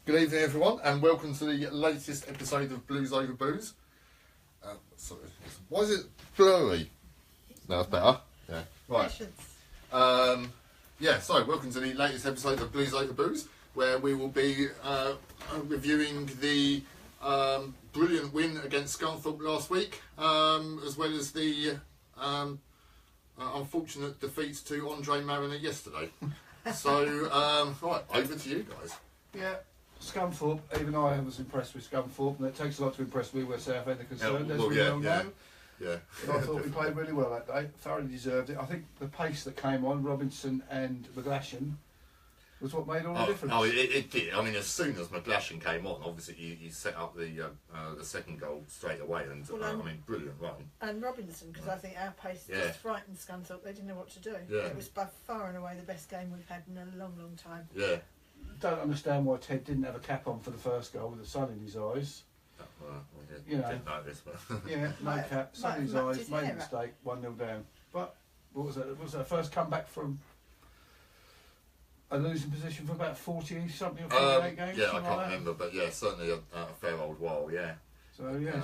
Good evening, everyone, and welcome to the latest episode of Blues Over Booze. Sorry, why is it blurry? No, it's better. Yeah, right. So welcome to the latest episode of Blues Over Booze, where we will be reviewing the brilliant win against Scunthorpe last week, as well as the unfortunate defeats to Andre Mariner yesterday. So, right, over to you guys. Yeah, Scunthorpe, even I was impressed with Scunthorpe, and it takes a lot to impress me where Southend are concerned, as we well know. Yeah. But I thought we played really well that day, thoroughly deserved it. I think the pace that came on, Robinson and McGlashan, was what made all the difference. Oh, it did. I mean, as soon as McGlashan came on, obviously you set up the second goal straight away, and I mean, brilliant run. And Robinson, because I think our pace just frightened Scunthorpe. They didn't know what to do. Yeah. It was by far and away the best game we've had in a long, long time. Yeah. Don't understand why Ted didn't have a cap on for the first goal with the sun in his eyes. You know, didn't know this, but yeah, no cap, sun in his eyes, made a mistake, 1-0 down. But what was that? Was that first comeback from a losing position for about 40 something or 48 games? Yeah, I can't remember, but yeah, certainly a fair old while, yeah. So yes.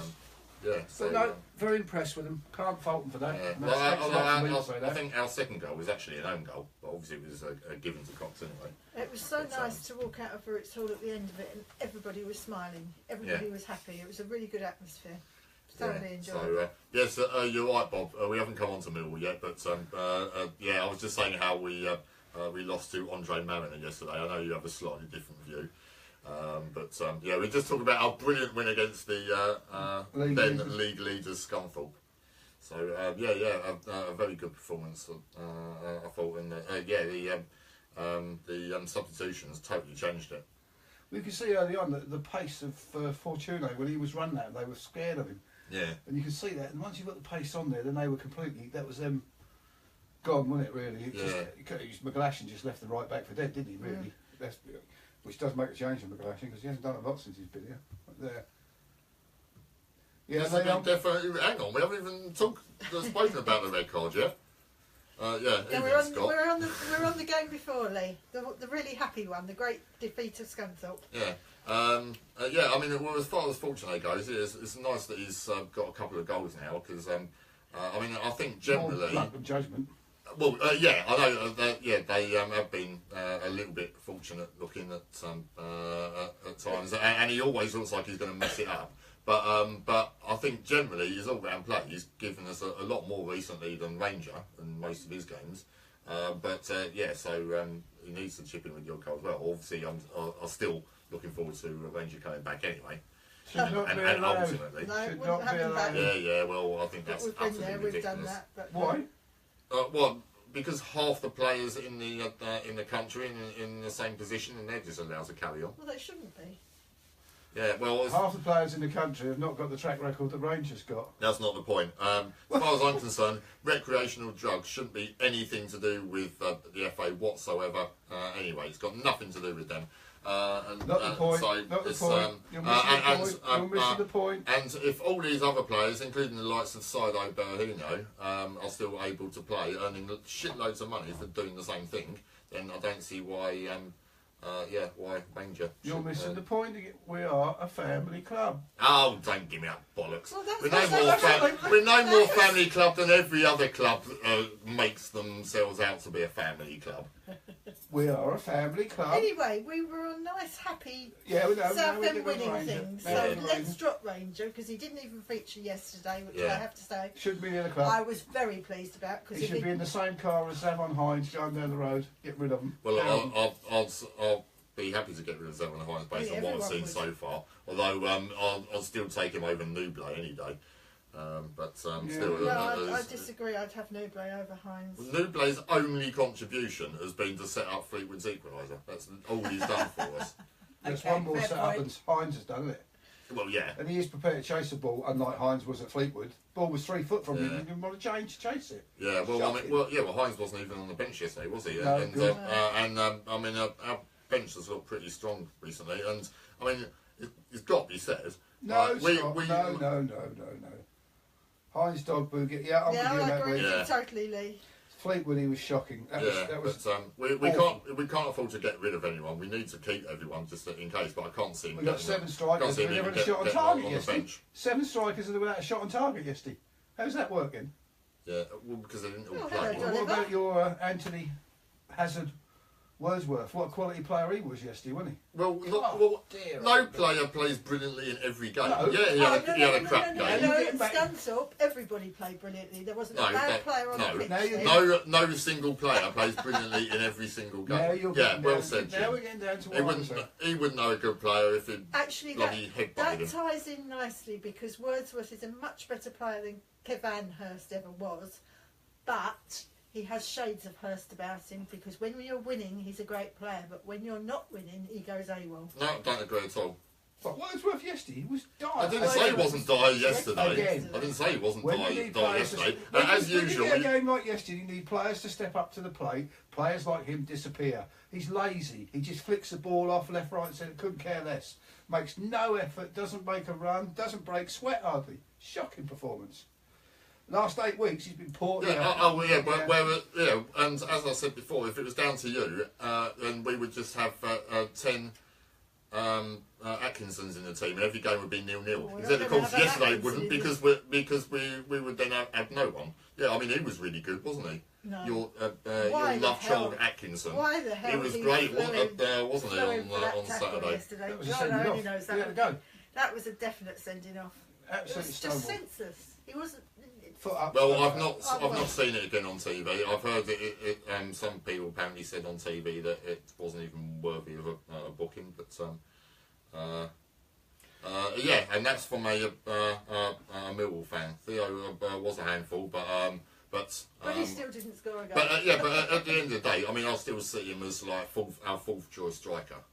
So, but no, very impressed with them. Can't fault them for that. Yeah. I think our second goal was actually an own goal, but obviously it was a given to Cox anyway. It was so nice to walk out of Roots Hall at the end of it, and everybody was smiling. Everybody was happy. It was a really good atmosphere. Thoroughly enjoyed. Yes, you're right, Bob. We haven't come on to Millwall yet, but I was just saying how we lost to Andre Mariner yesterday. I know you have a slightly different view. We just talked about our brilliant win against the then league leaders Scunthorpe. So a very good performance. I thought, and the substitutions totally changed it. We could see early on the pace of Fortune when he was run that, they were scared of him. Yeah, and you can see that. And once you got the pace on there, then they were completely. That was them gone, wasn't it? Really. McGlashan just left the right back for dead, didn't he? Really. Which does make a change for McGlashan because he hasn't done a lot since he's been here. Right there. Yeah, hang on, we haven't even spoken about the red card yet. We're on the game before, Lee. The really happy one, the great defeat of Scunthorpe. Yeah. I mean, as far as Fortuné goes, it's nice that he's got a couple of goals now because, I think generally. More luck than judgment. Well, I know they have been a little bit fortunate looking at times, and he always looks like he's going to mess it up. But I think generally his all-round play, he's given us a lot more recently than Ranger in most of his games. He needs to chip in with your goal as well. Obviously, I'm still looking forward to Ranger coming back anyway. And ultimately, should not be allowed. Yeah. Well, I think that's absolutely ridiculous. We've done that. But why? Because half the players in the country in the same position, and they're just allowed to carry on. Well, they shouldn't be. Yeah, well, half the players in the country have not got the track record that Rangers got. That's not the point. As far as I'm concerned, recreational drugs shouldn't be anything to do with the FA whatsoever. Anyway, it's got nothing to do with them. Not the point. You're missing the point. And if all these other players, including the likes of Saido Berahino, are still able to play, earning shitloads of money for doing the same thing, then I don't see why Ranger. You're missing the point. We are a family club. Oh, don't give me that bollocks. Well, we're no more family club than every other club makes themselves out to be a family club. We are a family club. Anyway, we were a nice, happy Southend winning thing. So let's drop Ranger because he didn't even feature yesterday, which I have to say should be in the club. I was very pleased about because he should be in the same car as Zavon Hines going down the road. Get rid of him. Well, I'll be happy to get rid of Zavon Hines based on what I've seen so far. Although I'll still take him over Nuble any day. I disagree. I'd have Nuble over Hines. Nuble's only contribution has been to set up Fleetwood's equaliser. That's all he's done for us. There's one more set up than Hines has done, isn't it? Well, yeah. And he is prepared to chase the ball, unlike Hines was at Fleetwood. Ball was 3 foot from him, and he didn't want to chase it. Yeah, Hines wasn't even on the bench yesterday, was he? No, our bench has looked pretty strong recently, and I mean, it's got to be said. No. Hines dog boogie. Yeah, I'm with you on that. I agree totally, Lee. Fleetwood, he was shocking. That was we can't afford to get rid of anyone. We need to keep everyone just in case. But I can't see. We got 7 strikers. We never had a shot on target yesterday. 7 strikers without a shot on target yesterday. How's that working? Yeah, well, because they didn't all play. What about your Anthony Hazard Wordsworth? What a quality player he was yesterday, wasn't he? Well, no player plays brilliantly in every game. No. Yeah, he had a crap game. No, Scunthorpe, everybody played brilliantly. There wasn't a bad player on the pitch. No single player plays brilliantly in every single game. Well said, Jim. Now we're getting down to he wouldn't know a good player if he actually bloody headbutted him. That ties in nicely because Wordsworth is a much better player than Kevan Hurst ever was, but he has shades of Hurst about him because when you're winning, he's a great player, but when you're not winning, he goes AWOL. No, I don't agree at all. But Wordsworth yesterday, he was dire. I didn't say he wasn't dire yesterday. I didn't say he wasn't dire yesterday. As usual, in a game like yesterday, you need players to step up to the plate. Players like him disappear. He's lazy. He just flicks the ball off left, right, and centre. Couldn't care less. Makes no effort. Doesn't make a run. Doesn't break sweat hardly. Shocking performance. Last 8 weeks, he's been poor. And as I said before, if it was down to you, then we would just have 10 Atkinsons in the team, and every game would be 0-0. Except, of course, yesterday wouldn't because we would then have no one. Yeah, I mean, he was really good, wasn't he? No. Your love child Atkinson. Why the hell? He was great, wasn't he, on Saturday? Yesterday. That was God only knows that was a definite sending off. Absolutely it was just senseless. He wasn't. Well, I've not seen it again on TV. I've heard that some people apparently said on TV that it wasn't even worthy of a booking, but and that's from a Millwall fan. Theo was a handful, but he still didn't score a goal. But at the end of the day, I mean, I still see him as like our fourth choice striker,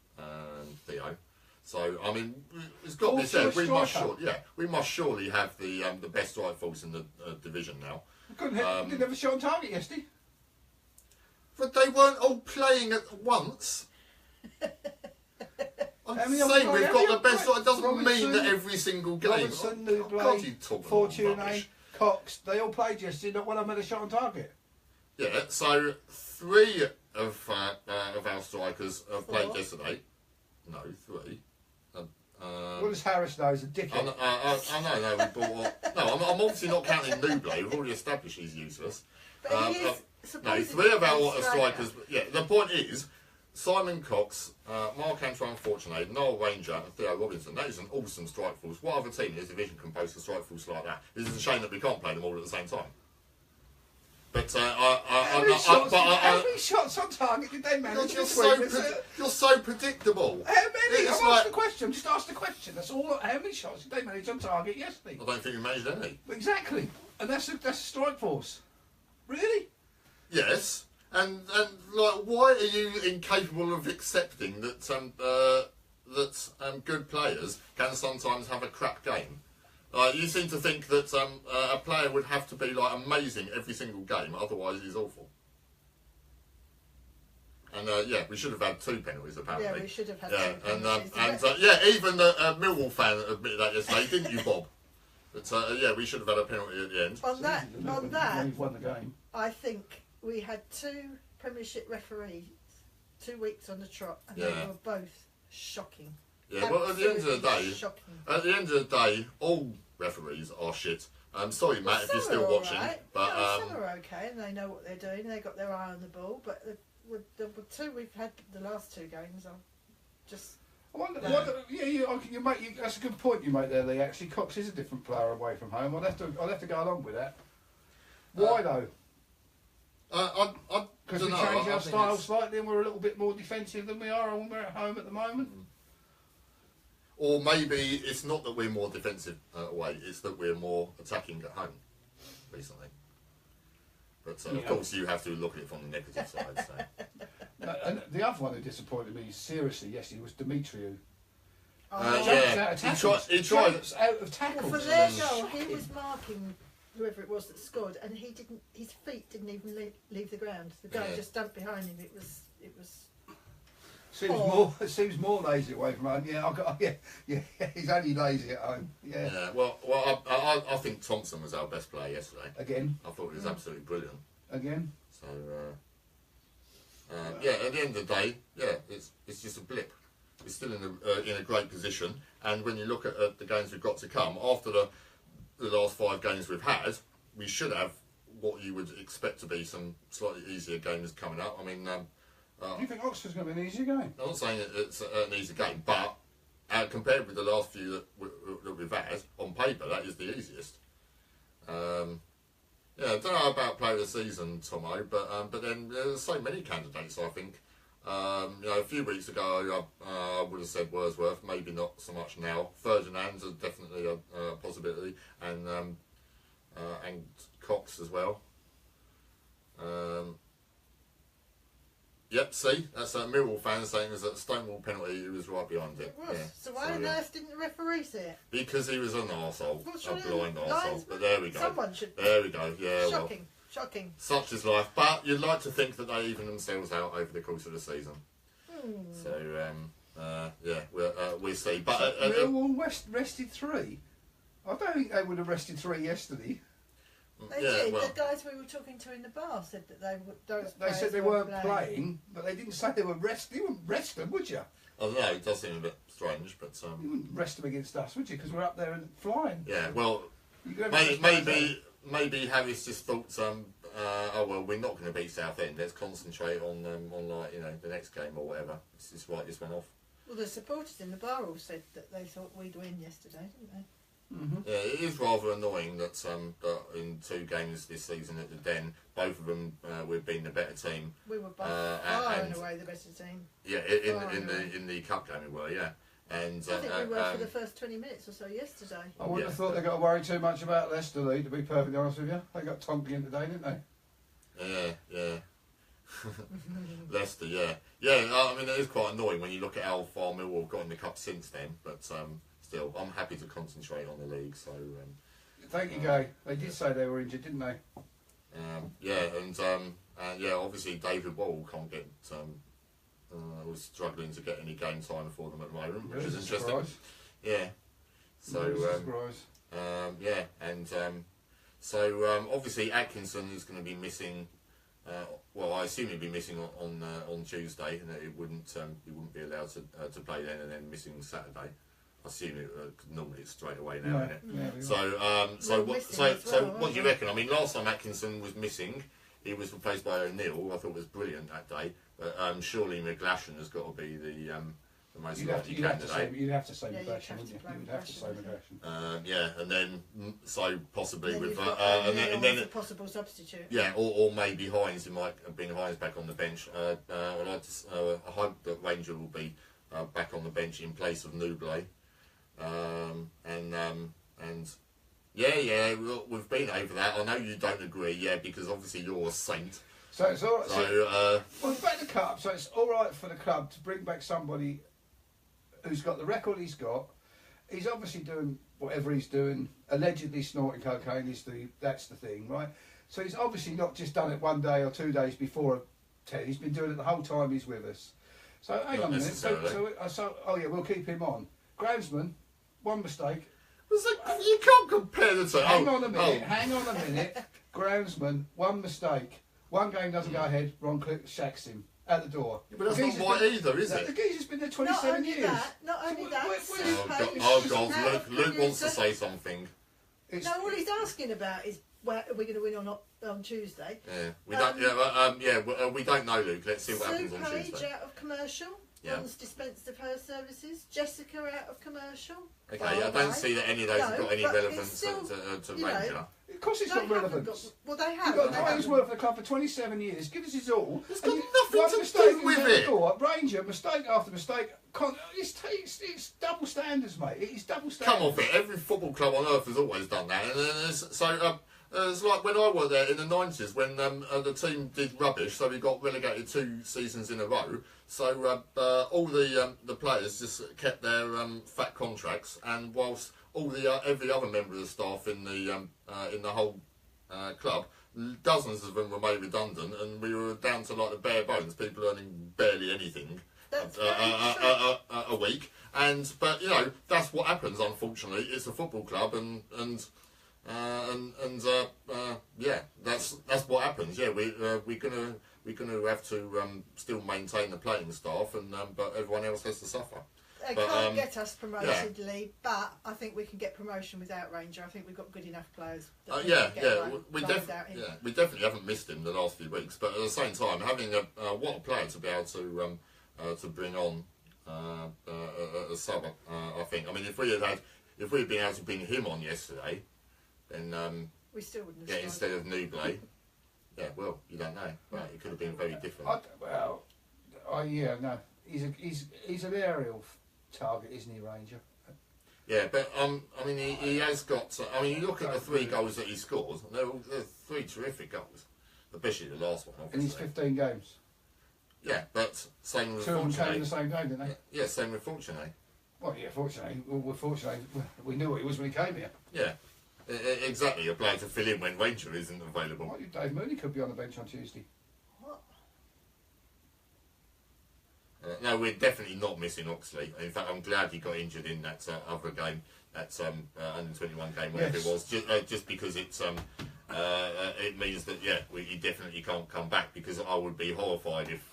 Theo. So I mean, it's got to be said. We must surely have the best right force in the division now. Didn't have a shot on target yesterday. But they weren't all playing at once. I'm saying we've got the best. It doesn't mean that every single game. Robinson, Newblade, Fortune, Cox, they all played yesterday. Not one of them had a shot on target. Yeah, so 3 of our strikers played yesterday. No, 3. What does Harris know? He's a dickhead. I know. We bought. No, I'm obviously not counting Newblade. We've already established he's useless. But he is no, 3 of our strikers. Yeah, the point is, Simon Cox, Marc-Antoine Fortuné, Noel Ranger, and Theo Robinson. That is an awesome strike force. What other team in this division can boast a strike force like that? It is a shame that we can't play them all at the same time. But how many shots on target did they manage? You're so predictable. How many? I've asked the question. Just asked the question. That's all. How many shots did they manage on target yesterday? I don't think we managed any. Exactly, and that's a strike force. Really? Yes. And like, why are you incapable of accepting that good players can sometimes have a crap game? You seem to think that a player would have to be like amazing every single game, otherwise he's awful. And we should have had 2 penalties apparently. Yeah, we should have had 2 penalties. Even the Millwall fan admitted that yesterday, didn't you, Bob? But we should have had a penalty at the end. On that, won the game. I think we had 2 Premiership referees 2 weeks on the trot, and they were both shocking. Yeah, well, at the end of the day, all referees are shit. I'm sorry, Matt, if you're still watching. Right. But some are okay, and they know what they're doing. They got their eye on the ball. But the 2 we've had, the last 2 games, are just. I wonder, that's a good point you make there, Lee. Actually, Cox is a different player away from home. I'll have to go along with that. Why though? Because we changed our style slightly, and we're a little bit more defensive than we are when we're at home at the moment. Or maybe it's not that we're more defensive away, it's that we're more attacking at home recently. But of course you have to look at it from the negative side. So. And the other one who disappointed me seriously yesterday was Demetriou. He tried out of tackles. Well, for their goal, he was marking whoever it was that scored, and he didn't. His feet didn't even leave the ground. The guy just dumped behind him. It was. Seems more lazy away from home. Yeah, he's only lazy at home. Yeah. Well, I think Thompson was our best player yesterday. Again. I thought he was absolutely brilliant. Again. So So yeah, at the end of the day, yeah, it's just a blip. We're still in a great position, and when you look at the games we've got to come after the last 5 games we've had, we should have what you would expect to be some slightly easier games coming up. I mean, Do you think Oxford's going to be an easier game? I'm not saying it's an easy game, but compared with the last few that we've had, on paper, that is the easiest. Yeah, I don't know about player of the season, Tomo, but then there's so many candidates, I think. You know, a few weeks ago, I would have said Wordsworth, maybe not so much now. Ferdinand's is definitely a possibility, and Cox as well. Yep, see, that's a Millwall fan saying there's a Stonewall penalty. He was right behind it. It was. Yeah. So why on earth didn't the referee see it? Because he was an arsehole, What's a wrong? blind arsehole. Linesman? But there we go. Someone should. There we go. Yeah, Shocking. well, Shocking. such is life. But you'd like to think that they even themselves out over the course of the season. So yeah, we'll see. But Millwall rested 3. I don't think they would have rested 3 yesterday. They yeah, did. well, The guys we were talking to in the bar said that those They players said they weren't weren't playing, but they didn't say they were resting. You wouldn't rest them, would you? I don't know. It does seem a bit strange, but You wouldn't rest them against us, would you? Because we're up there and flying. yeah. Well, You could have maybe Harris just thought, oh well, we're not going to beat Southend. Let's concentrate on like the next game or whatever. It's just why this went off. Well, the supporters in the bar all said that they thought we'd win yesterday, didn't they? Mm-hmm. Yeah, it is rather annoying that that in 2 games this season at the Den, both of them we've been the better team. We were by far and and away the better team. Yeah, in the cup game we were, yeah. And I think we were for the first 20 minutes or so yesterday. I wouldn't Yeah. have thought they got to worry too much about Leicester, Lee, to be perfectly honest with you. They got Tonkin today, didn't they? yeah. Leicester, yeah. I mean, it is quite annoying when you look at how far Millwall have got in the cup since then. But still, I'm happy to concentrate on the league. So Thank you, Gay. They did say they were injured, didn't they? yeah, and yeah, obviously David Wall can't get. Was struggling to get any game time for them at the moment, which is interesting. Surprise. Yeah. So yeah, and so obviously Atkinson is going to be missing. Well, I assume he'll be missing on Tuesday, and he wouldn't be allowed to play then, and then missing Saturday. I assume normally it's straight away now, isn't it? Yeah, So We're what do you reckon? I mean, last time Atkinson was missing, he was replaced by O'Neill. I thought it was brilliant that day, but surely McGlashan has got to be the most likely candidate. You'd have to say Yeah, you'd McGlashan, have wouldn't to you? play You would have to say McGlashan, McGlashan. Yeah, and then so possibly Then with you've got and O'Neill then as a possible substitute. yeah, or maybe Hines. It might bring Hines back on the bench. I hope that Ranger will be back on the bench in place of Nublé. And yeah, we've been over that. I know you don't agree, yeah, because obviously you're a saint. So it's all right. So Well, it's back to the cup, so it's all right for the club to bring back somebody who's got the record he's got. He's obviously doing whatever he's doing. Allegedly snorting cocaine that's the thing, right? So he's obviously not just done it 1 day or 2 days before 10. He's been doing it the whole time he's with us. So hang Not on a minute. necessarily. So oh yeah, we'll keep him on. Groundsman, one mistake. you can't compare the two. Hang on a minute. Groundsman, one mistake. One game doesn't go ahead, Ron shacks him at the door. But that's not right either, is The it? geezer's been there Not 27 only years. that, not only that. Oh God, Luke wants to say something. It's, No, all he's asking about is are we going to win or not on Tuesday. Yeah, we don't. We don't know, Luke. Let's see what happens on Page Tuesday. out of commercial. Yeah. Ron's dispensed of her services. Jessica out of commercial. Okay, I don't see that any of those have got any but it's relevance still, to you know, Ranger. of course it's got They haven't relevance. well, they have. You've got they a guy who's haven't. worked for the club for 27 years, give us his all. It's and got you- nothing one to mistake do is with out the it. door. Ranger, mistake after mistake. It's double standards, mate. It's double standards. Come off it. Every football club on earth has always done that. And it's like when I worked there in the 90s when the team did rubbish, so we got relegated 2 seasons in a row. So all the players just kept their fat contracts, and whilst all every other member of the staff in the whole club, dozens of them were made redundant, and we were down to like the bare bones, people earning barely anything That's a week. But that's what happens. Unfortunately, it's a football club, and Yeah, that's what happens. Yeah, we're gonna have to still maintain the playing staff, and but everyone else has to suffer. They can't get us promoted, Lee, but I think we can get promotion without Ranger. I think we've got good enough players. We definitely haven't missed him the last few weeks, but at the same time, having what a player to be able to bring on a sub, I think. I mean, if we had been able to bring him on yesterday, then we still wouldn't have instead of Nublé. Yeah, well, you don't know. But it could have been very different. No. He's an aerial target, isn't he, Ranger? Yeah, but I mean, he has got. I mean, you look at the 3 goals that he scored. They're 3 terrific goals, especially the last one. Obviously. In his 15 games. Yeah, but same with 2 of them Fortuné. came in the same game, didn't they? Yeah, same with Fortuné. Well, yeah, fortunately, we knew what he was when he came here. Yeah, exactly. A player to fill in when Ranger isn't available. Well, Dave Mooney could be on the bench on Tuesday. What? No, we're definitely not missing Oxley. In fact, I'm glad he got injured in that other game, that under 21 game, whatever it was, just because it means that he definitely can't come back. Because I would be horrified if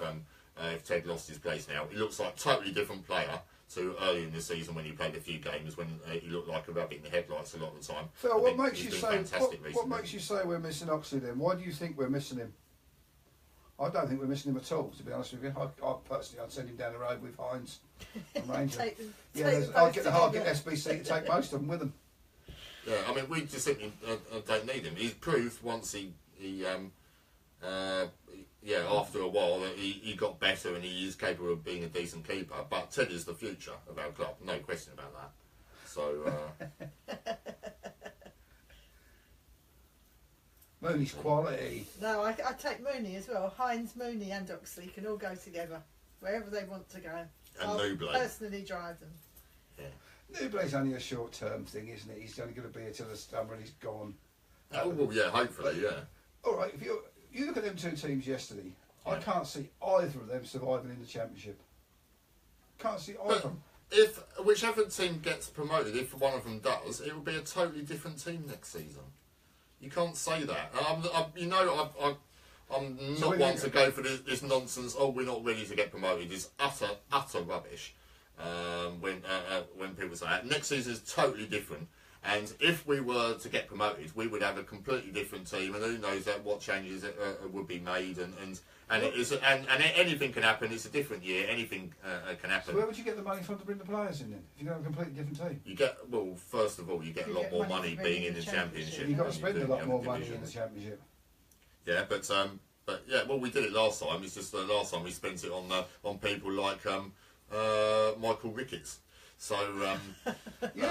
Ted lost his place now. He looks like a totally different player to early in the season when he played a few games when he looked like a rabbit in the headlights a lot of the time. Phil, what makes you say we're missing Oxley then? Why do you think we're missing him? I don't think we're missing him at all, to be honest with you. I personally, I'd send him down the road with Hines and Ranger. I'd get SBC to take most of them with them. Yeah, I mean, we just simply don't need him. He's proved once after a while that he got better and he is capable of being a decent keeper. But Ted is the future of our club, no question about that. So. Mooney's quality. No, I take Mooney as well. Hines, Mooney and Oxley can all go together wherever they want to go. And Nublé. Personally drive them. Yeah. Nublé's only a short-term thing, isn't it? He's only going to be here till the summer and he's gone. Oh, well, yeah, hopefully, yeah. All right, if you look at them 2 teams yesterday, I can't see either of them surviving in the Championship. Can't see either of them. If whichever team gets promoted, if one of them does, it will be a totally different team next season. You can't say that. I'm not one to go for this nonsense. Oh, we're not ready to get promoted. It's utter rubbish. When people say that, next season is totally different. And if we were to get promoted, we would have a completely different team. And who knows what changes would be made. And anything can happen. It's a different year. Anything can happen. So where would you get the money from to bring the players in then? If you got a completely different team, First of all, you get a lot more money being in the Championship. You've got to spend a lot more money in the Championship. Yeah, but yeah, well, we did it last time. It's just last time we spent it on people like Michael Ricketts. So you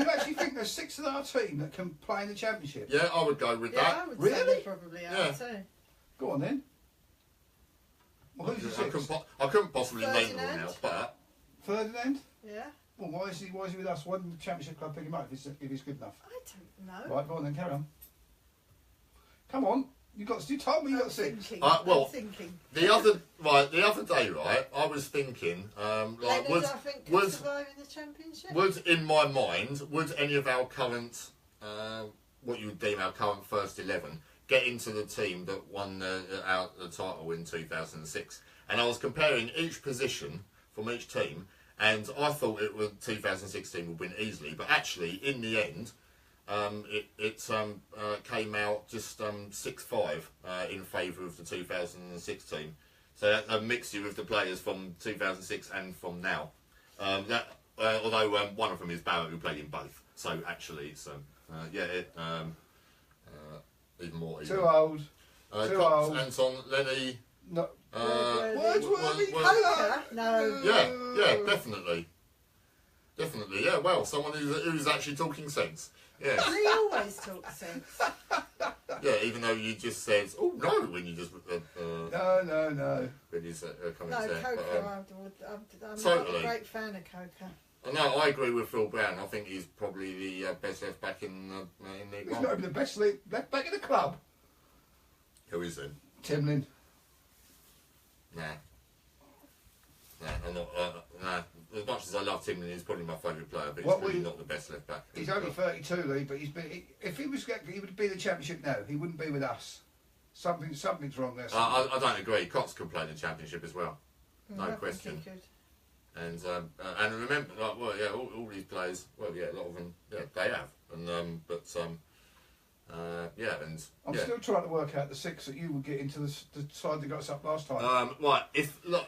actually think there's 6 in our team that can play in the Championship? Yeah, I would go with that. I would say probably are too. Go on then. Well, who's the 6? I couldn't possibly name them now, but Ferdinand. Yeah. Well, why is he with us? Why didn't the Championship club pick him up if he's good enough? I don't know. Right, go on then, carry on. Come on. You told me you got 6. Well, thinking. the other day, right, I was thinking, like, Leonard, I think, could survive in the Championship. Would in my mind, would any of our current, what you would deem our current first 11, get into the team that won the title in 2006? And I was comparing each position from each team, and I thought 2016 would win easily, but actually, in the end. It came out just 6-5 in favour of the 2006 team. So that a mixture of the players from 2006 and from now. Although one of them is Barrett, who played in both. So actually, it's even more. Too old. Too old. Anton, Lenny. No. Wordsworthy. No. Yeah, definitely. Definitely, yeah. Well, someone who's actually talking sense. Yeah. He always talks sense. Yeah, even though you just said, "Oh no," when you just no. When you said coming No, there. Coca. I'm totally. not a great fan of Coca. No, I agree with Phil Brown. I think he's probably the best left back in League He's One. not even the best left back in the club. Who is then? Timlin. Nah, I'm not. as much as I love Timlin, he's probably my favourite player, but he's What really we- not the best left back. He's only 32, Lee, but if he would be the Championship now. He wouldn't be with us. Something's wrong there. I don't agree. Cox could play the Championship as well, no I think question. he could. And remember, like, well, yeah, all these players, well, yeah, a lot of them, yeah, they have, and yeah, and I'm yeah. still trying to work out the 6 that you would get into the side that got us up last time. Right,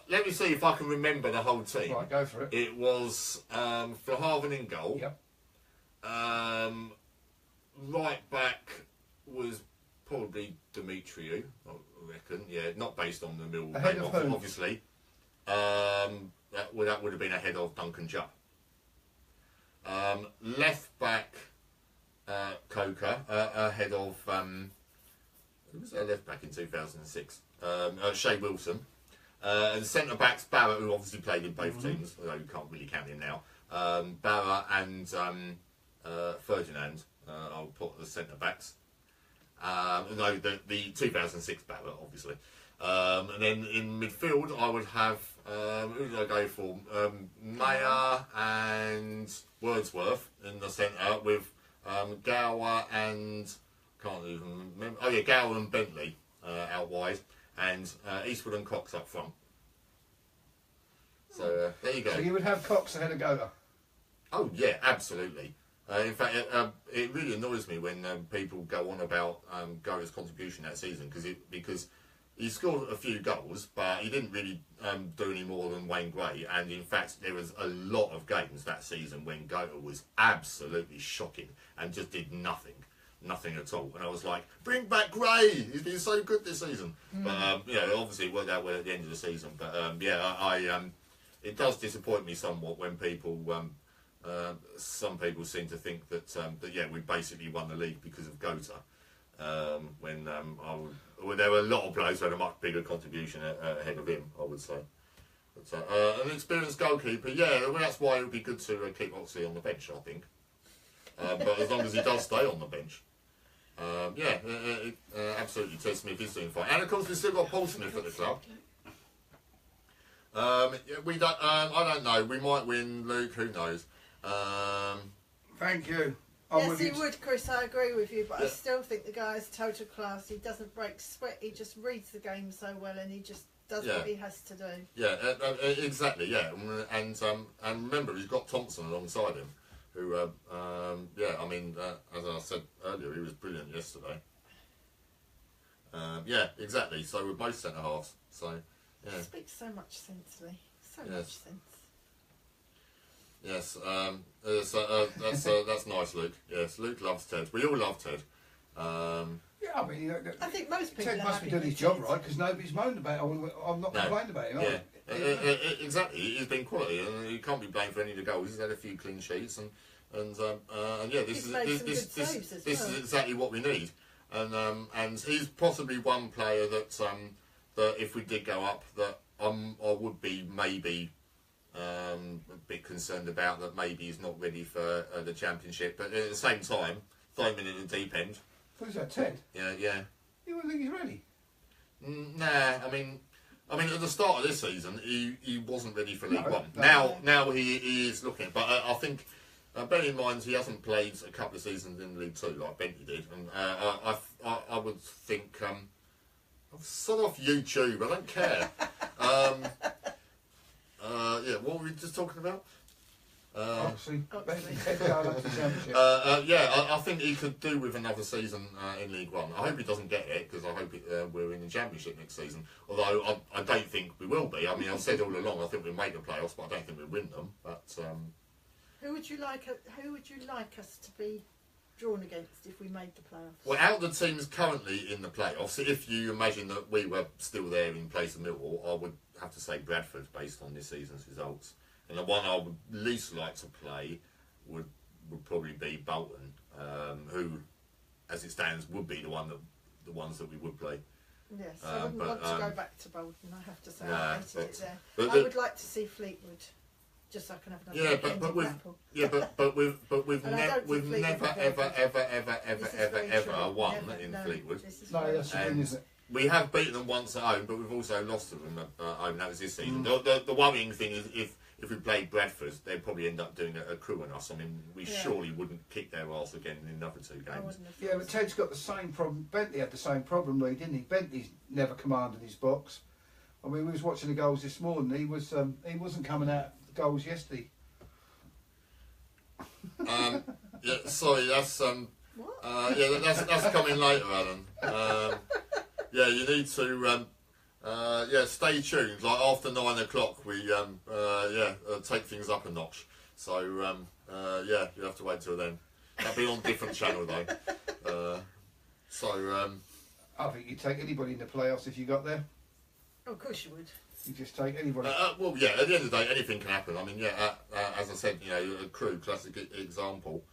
let me see if I can remember the whole team. Right, go for it. It was Verhaven in goal. Yep. Right back was probably Demetriou, I reckon. Yeah, not based on the Millwall Ahead game, of who? obviously. That would have been ahead of Duncan Jupp. Left back, Coker, ahead of who was our left back in 2006? Shea Wilson. And centre backs, Barrett, who obviously played in both teams, although you can't really count him now. Barrett and Ferdinand, I'll put as centre backs. No, the 2006 Barrett, obviously. And then in midfield, I would have who did I go for? Mayer and Wordsworth in the centre with Gower and can't even remember. Oh yeah, Gower and Bentley out wide, and Eastwood and Cox up front. So there you go. So you would have Cox ahead of Gola. Oh yeah, absolutely. In fact, it really annoys me when people go on about Gower's contribution that season because he scored a few goals, but he didn't really do any more than Wayne Gray. And in fact, there was a lot of games that season when Gower was absolutely shocking and just did nothing at all. And I was like, bring back Gray! He's been so good this season. But yeah, obviously it worked out well at the end of the season. But yeah, it does disappoint me somewhat when people. Some people seem to think that yeah, we basically won the league because of Gota. Well, there were a lot of players who had a much bigger contribution ahead of him, I would say. But, an experienced goalkeeper, yeah, well, that's why it would be good to keep Oxley on the bench, I think. But as long as he does stay on the bench. Yeah, absolutely, Ted Smith is doing fine. And of course, we've still got Paul Smith at the club. We don't. I don't know. We might win, Luke. Who knows? Thank you. Yes, he would, Chris. I agree with you, but I still think the guy's total class. He doesn't break sweat. He just reads the game so well, and he just does what he has to do. Yeah, exactly. Yeah, and remember, he's got Thompson alongside him, who yeah. I mean, as I said earlier, he was brilliant yesterday. Yeah, exactly. So with both centre halves. So yeah. He speaks so much sense, Lee. So much sense. Yes, that's nice, Luke. Yes, Luke loves Ted. We all love Ted. Yeah, I mean, I think most people Ted must be doing his job right because nobody's moaned about it. I'm not complaining about him. Yeah, exactly. He's been quality, and he can't be blamed for any of the goals. He's had a few clean sheets, and yeah, this is exactly what we need. And he's possibly one player that if we did go up, that I would be maybe. A bit concerned about that maybe he's not ready for the Championship, but at the same time, throw him in the deep end. Who's that, Ted? Yeah. You wouldn't think he's ready? Nah, I mean, at the start of this season, he wasn't ready for League One. No. Now he is looking, but I think, bear in mind, he hasn't played a couple of seasons in League Two like Bentley did, and I would think, I've sod off YouTube. I don't care. Yeah, what were we just talking about? Oxley. Yeah, I think he could do with another season in League One. I hope he doesn't get it because I hope we're in the Championship next season. Although I don't think we will be. I mean, I've said all along I think we'll make the playoffs, but I don't think we'll win them. But who would you like us to be drawn against if we made the playoffs? Well, out of the teams currently in the playoffs, if you imagine that we were still there in place of Millwall, I would have to say Bradford based on this season's results. And the one I would least like to play would probably be Bolton, who, as it stands, would be the ones that we would play. Yes, I wouldn't want to go back to Bolton. I have to say, I hated it there. But I would like to see Fleetwood, just so I can have another weekend in Blackpool. we've never ever won in Fleetwood. No, that's the thing, isn't it? We have beaten them once at home, but we've also lost to them at home. That was this season. The worrying thing is if we played Bradford, they'd probably end up doing a crew on us. I mean, we surely wouldn't kick their arse again in another 2 games. Yeah, but Ted's got the same problem. Bentley had the same problem, Lee, didn't he? Bentley's never commanded his box. I mean, we was watching the goals this morning. He wasn't coming out the goals yesterday. Yeah, sorry, that's that's coming later, Alan. Yeah, you need to stay tuned. Like after 9 o'clock, we take things up a notch. So you have to wait till then. That'll be on a different channel though. I think you'd take anybody in the playoffs if you got there. Oh, of course you would. You just take anybody. Well, yeah. At the end of the day, anything can happen. I mean, as I said, a crew classic example.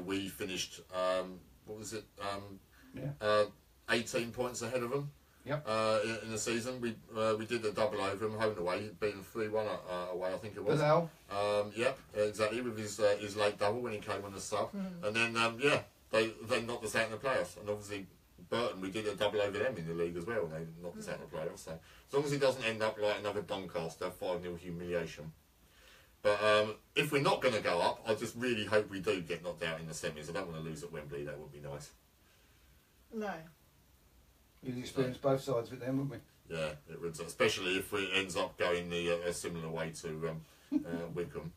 We finished. What was it? 18 points ahead of them. Yep. In the season, we did a double over them, home and away, beating 3-1 away. I think it was. Bilal. Yep, exactly. With his late double when he came on the sub, and then they knocked us out in the playoffs, and obviously. Burton, we did a double over them in the league as well, and they knocked us out in the playoffs. So as long as it doesn't end up like another Doncaster 5-0 humiliation. But if we're not going to go up, I just really hope we do get knocked out in the semis. I don't want to lose at Wembley. That would be nice. No. You'd experience both sides of it then, wouldn't we? Yeah, it would, especially if it ends up going a similar way to Wickham.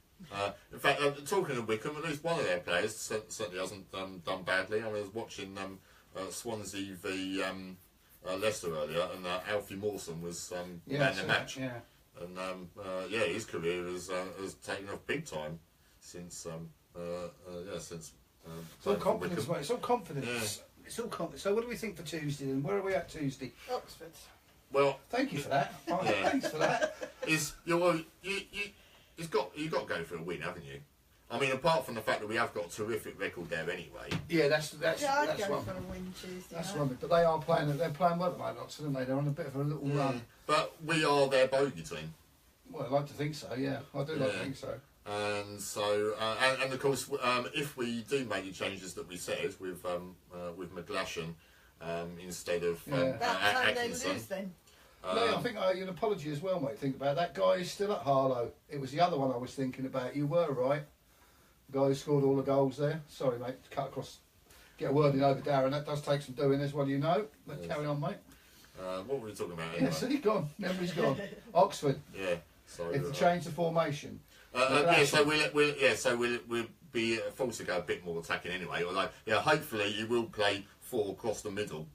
In fact, talking of Wickham, at least one of their players certainly hasn't done badly. I was watching Swansea v Leicester earlier, and Alfie Mawson was man of the match. Yeah. And his career has taken off big time since It's all confidence, mate. It's all confidence. Yeah. It's all confidence. So what do we think for Tuesday then? Where are we at Tuesday? Oxford. Well, thank you for that. Thanks for that. You've got to go for a win, haven't you? I mean, apart from the fact that we have got a terrific record there anyway. Yeah, that's I'd go one. for a win Tuesday. That's one. But they're playing well at the moment, Oxford, aren't they? They're on a bit of a little run. But we are their bogey team. Well, I'd like to think so. Yeah, I do like to think so. And so, and of course, if we do make the changes that we said with McGlashan instead of that time they Atkinson. lose then. No, I think I owe you an apology as well, mate. Think about it. That guy is still at Harlow. It was the other one I was thinking about. You were right. The guy who scored all the goals there. Sorry, mate. Cut across. Get a word in over Darren. That does take some doing, as well, you know. But carry on, mate. What were we talking about? Anyway? Yeah, see, gone. Memory's gone. Oxford. Yeah. So If they change the formation. So we'll be forced to go a bit more attacking anyway. Although, hopefully you will play 4 across the middle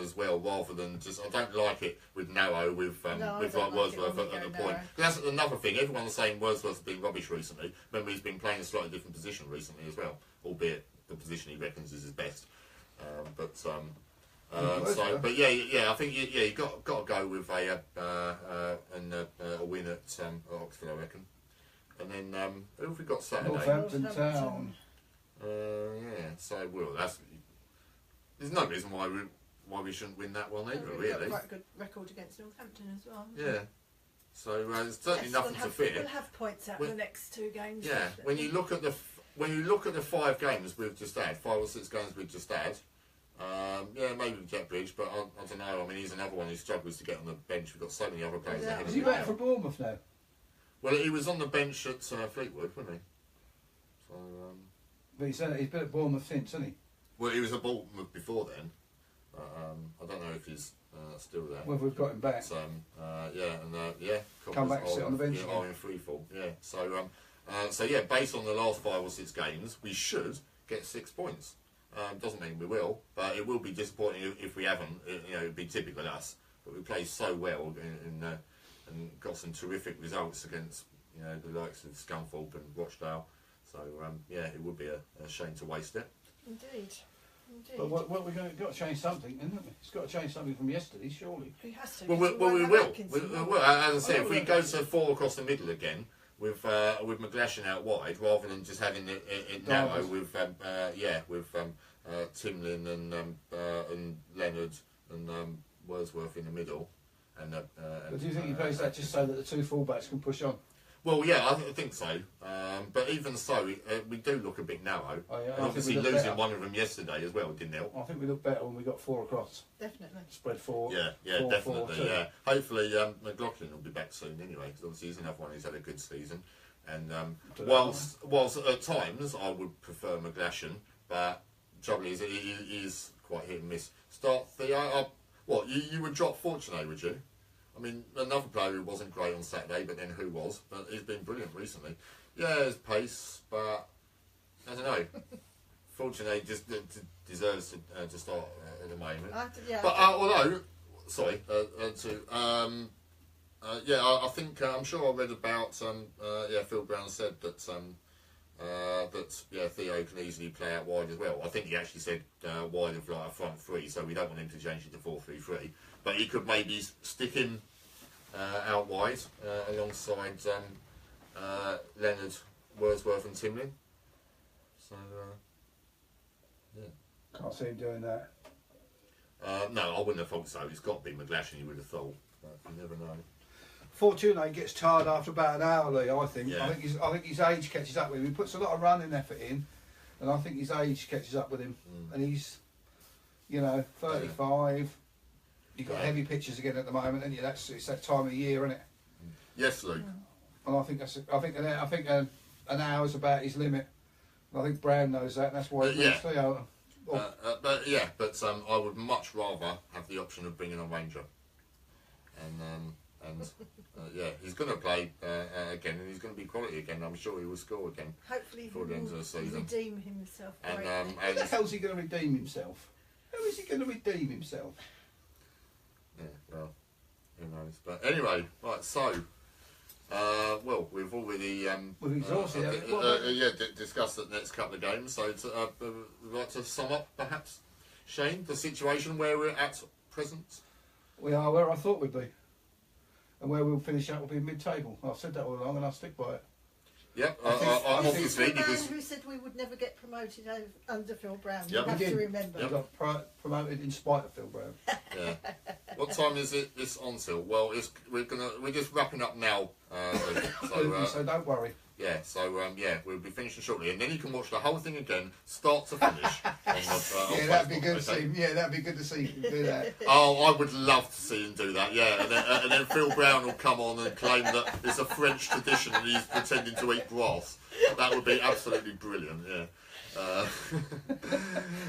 as well, rather than just. I don't like it with narrow with Wordsworth at the point. That's another thing. Everyone was saying Wordsworth's been rubbish recently. Remember, he's been playing a slightly different position recently as well, albeit the position he reckons is his best. I think you got to go with a win at Oxford, I reckon. And then who have we got Saturday? Northampton Town. So there's no reason why we shouldn't win that one either, We've got really. quite a good record against Northampton as well. Yeah. So there's certainly nothing to fear. We'll have points out in the next 2 games. Yeah. When you look at the 5 games we've just had, 5 or 6 games we've just had. Maybe Jetbridge, but I don't know. I mean, he's another one who struggles to get on the bench. We've got so many other players ahead of him. Is he back for Bournemouth now? Well, he was on the bench at Fleetwood, wasn't he? So, But he's been at Bournemouth since, hasn't he? well, he was at Bournemouth before then. I don't know if he's still there. Well, we've got him back. So, Come back and sit on the bench again. in free fall. Yeah. So, based on the last 5 or 6 games, we should get 6 points. Doesn't mean we will, but it will be disappointing if we haven't. It'd be typical us. But we played so well and got some terrific results against the likes of Scunthorpe and Rochdale. So it would be a shame to waste it. Indeed. But what we're got to change something, isn't it? It's got to change something from yesterday, surely. He has to. Well, we will. As I said, if we go to 4 across the middle again, with McGlashan out wide, rather than just having it narrow with Timlin and Leonard and Wordsworth in the middle. But do you think he plays that just so that the 2 fullbacks can push on? Well, yeah, I think so. But even so, we do look a bit narrow. Oh, yeah, I And think obviously we look losing better. one of them yesterday as well didn't help. I think we looked better when we got 4 across. Definitely. Spread 4. Yeah, 4, definitely. 4, 2. Yeah, hopefully McLaughlin will be back soon anyway, because obviously he's another one who's had a good season. And whilst at times I would prefer McGlashan, but the trouble is he is quite hit and miss. Start Theo. What you would drop Fortuné, would you? I mean, another player who wasn't great on Saturday, but then who was? But he's been brilliant recently. Yeah, his pace, but I don't know. Fortunately, just deserves to start at the moment. But although, sorry, I think I'm sure I read about Phil Brown said that Theo can easily play out wide as well. I think he actually said wide of like a front three, so we don't want him to change it to 4-3-3. But he could maybe stick him out wide alongside Leonard, Wordsworth, and Timlin. So Can't see him doing that. no, I wouldn't have thought so. It's got to be McGlashan, you would have thought, but you never know. Fortuné gets tired after about an hour, Lee, I think. Yeah. I think his age catches up with him. He puts a lot of running effort in, and I think his age catches up with him. And he's, 35. You've got heavy pitches again at the moment, and it's that time of year, isn't it? Yes, Luke. And I think an hour's about his limit. And I think Brown knows that, and that's why he brings Theo. But I would much rather have the option of bringing a Ranger. And he's going to play again, and he's going to be quality again. I'm sure he will score again. Hopefully, he before the end of the season. redeem himself. How the hell's he going to redeem himself? How is he going to redeem himself? Yeah, well, who knows? But anyway, right. So, we've already We've exhausted discussed the next couple of games. So, we'd like to sum up, perhaps, Shane, the situation where we're at present. We are where I thought we'd be. And where we'll finish up will be mid-table. I've said that all along, and I'll stick by it. Yep, Obviously, obviously, because who said we would never get promoted under Phil Brown. Yep. You have We to did. remember. We got promoted in spite of Phil Brown. yeah. What time is it? This on till? Well, we're just wrapping up now. So don't worry. We'll be finishing shortly, and then you can watch the whole thing again, start to finish. on That'd be Facebook, good to okay? see him. Yeah, that'd be good to see him do that. Oh, I would love to see him do that. Yeah, and then Phil Brown will come on and claim that it's a French tradition and he's pretending to eat grass. That would be absolutely brilliant. Yeah.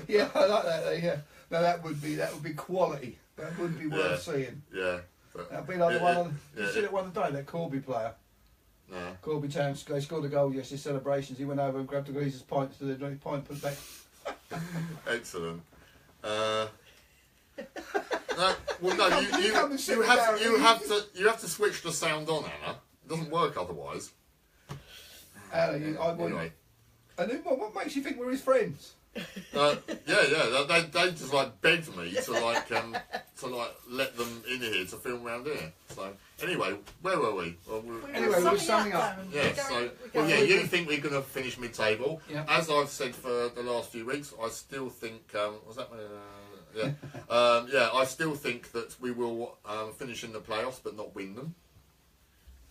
Yeah, I like that. Yeah, no, that would be quality. That would be worth seeing. Yeah. That'd be like the one. You see that one today, that Corby player. No. Corby Town, they scored a goal yesterday, celebrations. He went over and grabbed the greaser's pint to the drink pint, put it back. Excellent. You have to switch the sound on, Anna. It doesn't work otherwise. Anyway. And then what makes you think we're his friends? They just like begged me to let them in here to film around here. So anyway, where were we? We were summing up. You think we're going to finish mid-table? Yeah. As I've said for the last few weeks, I still think. I still think that we will finish in the playoffs, but not win them.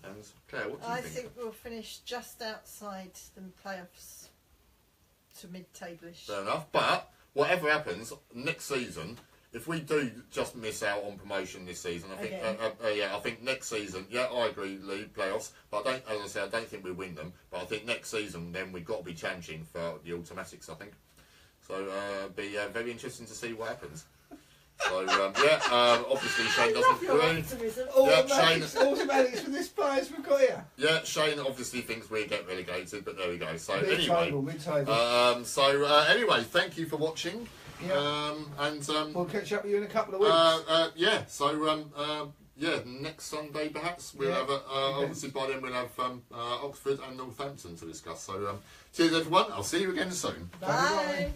And Claire, what do you think? I think we'll finish just outside the playoffs. To mid-table-ish. Fair enough. But whatever happens next season, if we do just miss out on promotion this season, I think I think next season, I agree, league playoffs. But I don't think we win them. But I think next season, then we've got to be challenging for the automatics. I think so. Be very interesting to see what happens. So obviously Shane doesn't agree. Automatics for this players we've got here. Yeah, Shane obviously thinks we get relegated, but there we go. So Mid-table. Anyway, thank you for watching. Yeah. And we'll catch up with you in a couple of weeks. Next Sunday perhaps we'll have obviously by then we'll have Oxford and Northampton to discuss. So cheers everyone. I'll see you again soon. Bye.